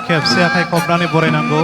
खेबसे आखाइ खबनानै बरायनांगौ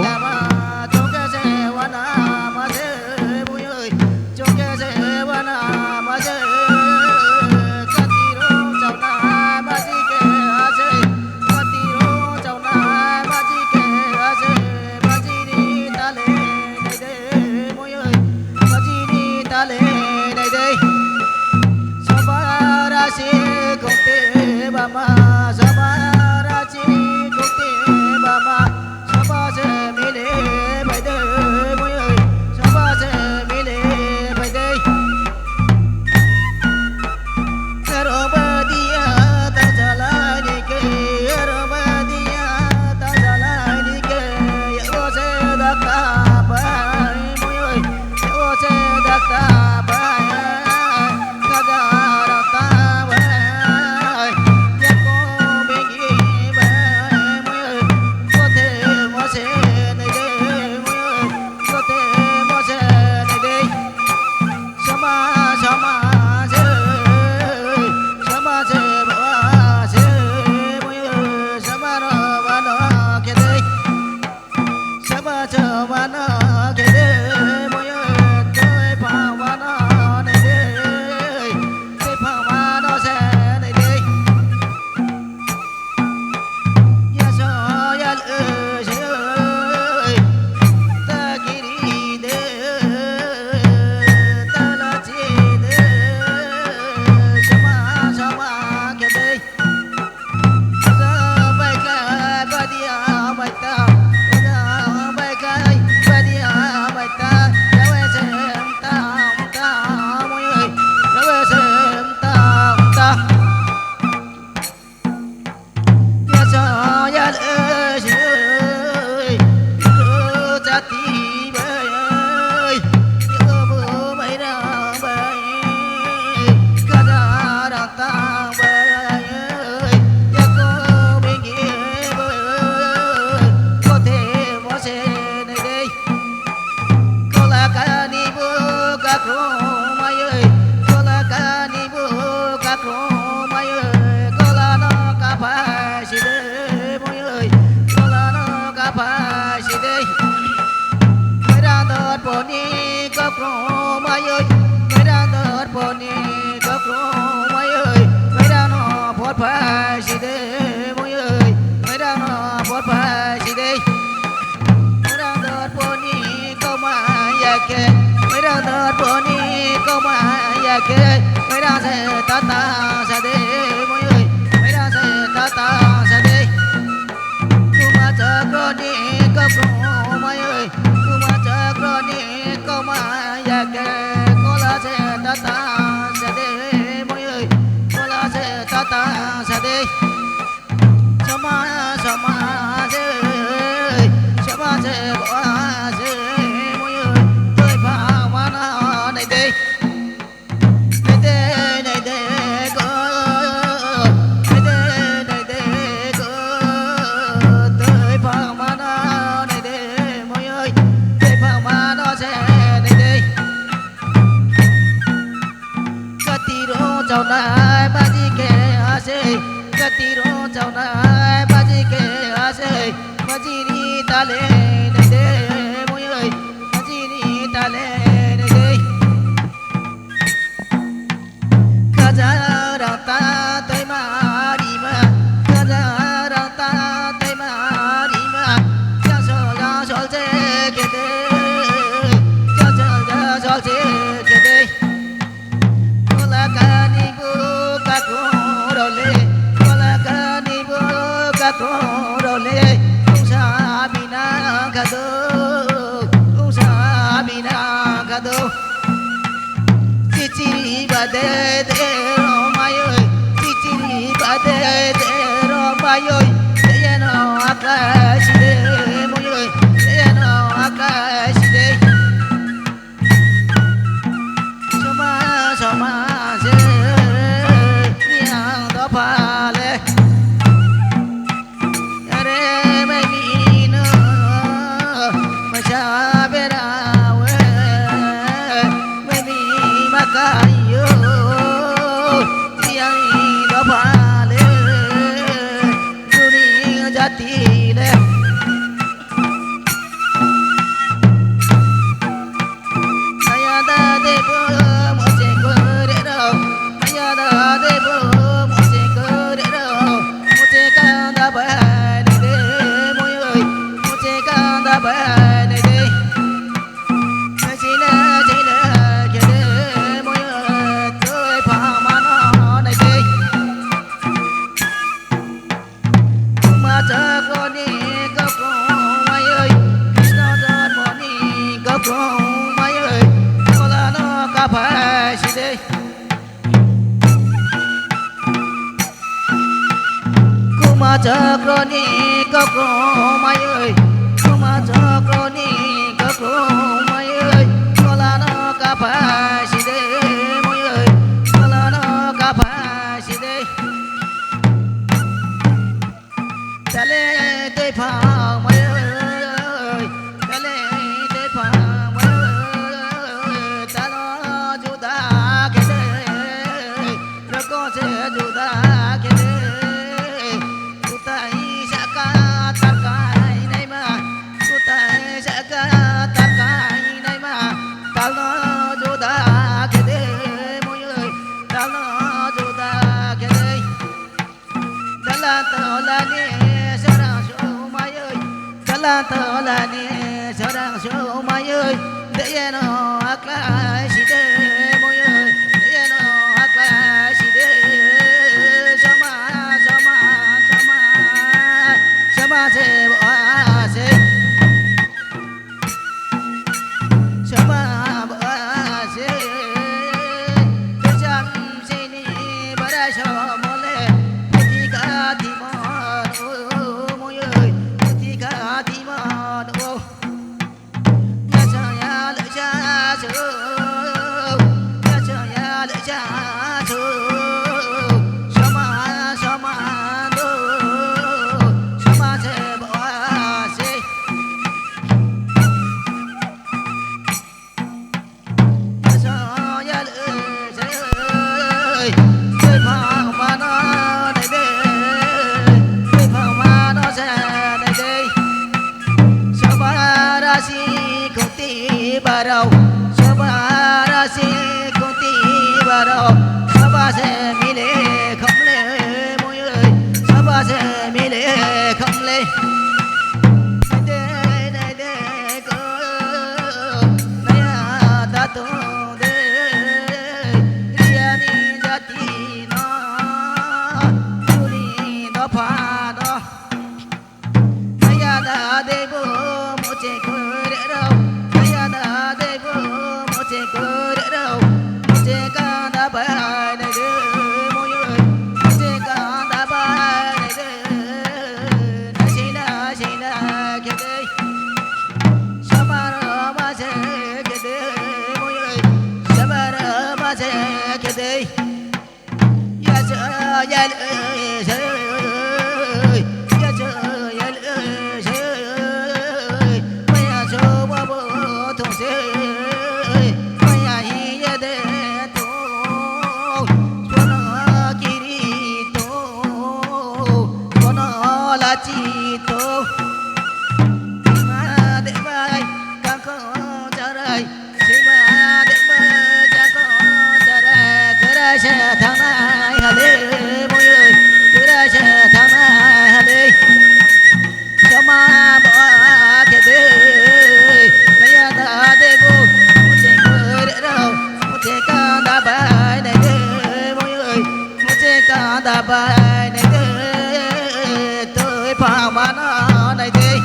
Makayo chờ crony có cro mai ơi có mà chờ crony có cro mai ơi có là nó cả phải gì đấy mai ơi có là nó cả phải gì đấy ta lên tới phòng mai ơi ta lên tới phòng mai ơi ta nó chúng ta cái đấy rồi có sẽ chúng ta cái đấy chúng ta sẽ cả tất cả này mà chúng ta sẽ cả tất cả này mà ta nó chúng ta cái đấy mọi người ta nó chúng ta cái đấy ta là nè sao đang số mai ơi ta là nè sao đang số mai ơi để nó ác lại gì đấy mọi người để nó ác lại gì đấy sao mà sẽ bỏ sẽ sao mà bỏ sẽ tôi chẳng gì đi bỏ ra cho một lệ thì cả thì mà mọi người thì cả thì mà nhà cha nhà lợi cha sớm nhà cha nhà lợi cha sớm sao mà đâu sao mà sẽ bỏ sẽ nhà cha nhà lợi cha ơi tôi phang mà nó đây đây tôi phang mà nó sẽ đây đây sao bà ra si công ty bà đâu sao bà ra si công ty bà đâu sao bà sẽ mi lệ không lệ mọi người sao bà sẽ mi lệ không lệ đây đây cô này ta tu đây đi ra đi nó đi nó phá đó đã để bố một chế cơ để đâu đã để bố một chế cơ để đâu một chế ca đã bài này đưa mọi người một chế ca đã bài này đưa đã xin là cái đây sao mà sẽ cái đây mọi người sao mà sẽ cái đây ya sợ ya lợi ya sợ ya lợi mày cho bố bố thùng xe mày hi ya de to cho nó kirito cho nó là chi to mà để bay càng có chờ đợi mà để bay càng có chờ đợi cứ đây sẽ thắng ai hà lê mọi người cứ đây sẽ thắng ai hà lê sao mà bỏ cái đấy này ta để vô một chế cười để đâu một chế ca đã bài này đấy mọi người một chế ca đã bài này đấy tôi phá mà nó này đấy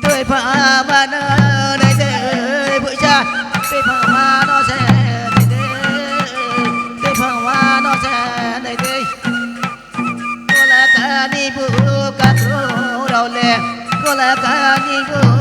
tôi phá mà nó này đấy bụi cha tôi phá mà nó sẽ này đấy tôi phá mà nó sẽ này đấy cô là cả đi bụi cả đầu lệ cô là cả đi bụi